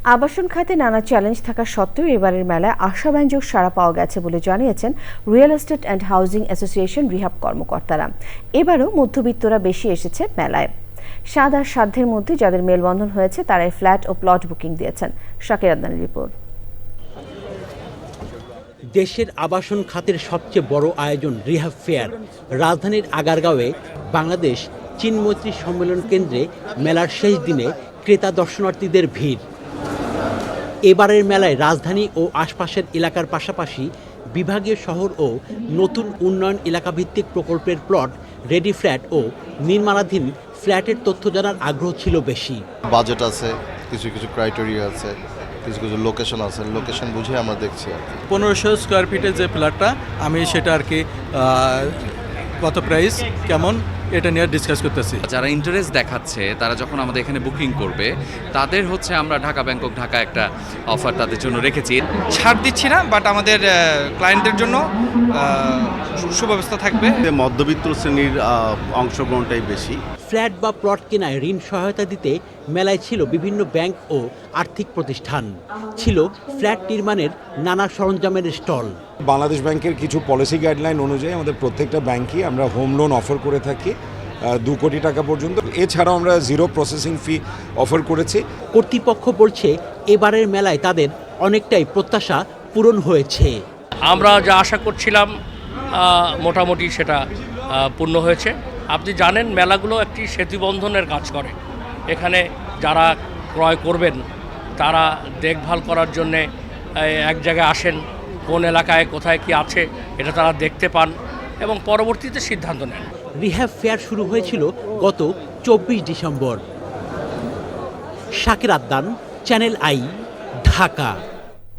আবাসন খাতে নানা চ্যালেঞ্জ থাকা সত্ত্বেও এবারের মেলায় আশাব্যঞ্জক সাড়া পাওয়া গেছে বলে জানিয়েছেন real estate and housing association REHAB কর্মকর্তারা। এবারও মধ্যবিত্তরা বেশি এসেছে মেলায়। স্বাদ আর সাধ্যের মধ্যে যাদের মেলবন্ধন হয়েছে তারাই ফ্ল্যাট ও প্লট বুকিং দিয়েছেন। শাকির আদনানের রিপোর্ট। দেশের আবাসন খাতের সবচেয়ে বড় আয়োজন রিহাব ফেয়ার রাজধানীর আগারগাঁওয়ে বাংলাদেশ চীন মৈত্রী সম্মেলন কেন্দ্রে মেলার শেষ দিনে ক্রেতা দর্শনার্থীদের ভিড়। এবারের মেলায় রাজধানী ও আশপাশের এলাকার পাশাপাশি বিভাগীয় শহর ও নতুন উন্নয়ন এলাকা ভিত্তিক প্রকল্পের প্লট, রেডি ফ্ল্যাট ও নির্মাণাধীন ফ্ল্যাটের তথ্য জানার আগ্রহ ছিল বেশি। বাজেট আছে, কিছু কিছু ক্রাইটেরিয়া আছে, কিছু কিছু লোকেশন আছে, লোকেশন বুঝে আমরা দেখছি আর কি। 1500 স্কোয়ার ফিটের যে ফ্ল্যাটটা আমি সেটা আর কি কত প্রাইস কেমন এটা নিয়ে ডিসকাস করতেছি। যারা ইন্টারেস্ট দেখাচ্ছে তারা যখন আমাদের এখানে বুকিং করবে তাদের হচ্ছে আমরা ঢাকা ব্যাংকক ঢাকা একটা অফার তাদের জন্য রেখেছি। ছাড় দিচ্ছি না, বাট আমাদের ক্লায়েন্টদের জন্য সুব্যবস্থা থাকবে। মধ্যবিত্ত শ্রেণীর অংশগ্রহণটাই বেশি। ফ্ল্যাট বা প্লট কেনায় ঋণ সহায়তা দিতে মেলায় ছিল বিভিন্ন ব্যাংক ও আর্থিক প্রতিষ্ঠান, ছিল ফ্ল্যাট নির্মাণের নানা সরঞ্জামের স্টল। বাংলাদেশ ব্যাংকের কিছু পলিসি গাইডলাইন অনুযায়ী আমাদের প্রত্যেকটা ব্যাংকই আমরা হোম লোন অফার করে থাকি 2 কোটি টাকা পর্যন্ত। এছাড়াও আমরা জিরো প্রসেসিং ফি অফার করেছি। কর্তৃপক্ষ বলছে এবারের মেলায় তাদের অনেকটাই প্রত্যাশা পূরণ হয়েছে। আমরা যা আশা করছিলাম মোটামুটি সেটা পূর্ণ হয়েছে। আপনি জানেন মেলাগুলো একটি সেতুবন্ধনের কাজ করে। এখানে যারা ক্রয় করবেন তারা দেখভাল করার জন্যে এক জায়গায় আসেন, কোন এলাকায় কোথায় কি আছে এটা তারা দেখতে পান এবং পরবর্তীতে সিদ্ধান্ত নেন। রিহাব ফেয়ার শুরু হয়েছিল গত 24 December. Shakir Adnan, channel I, Dhaka.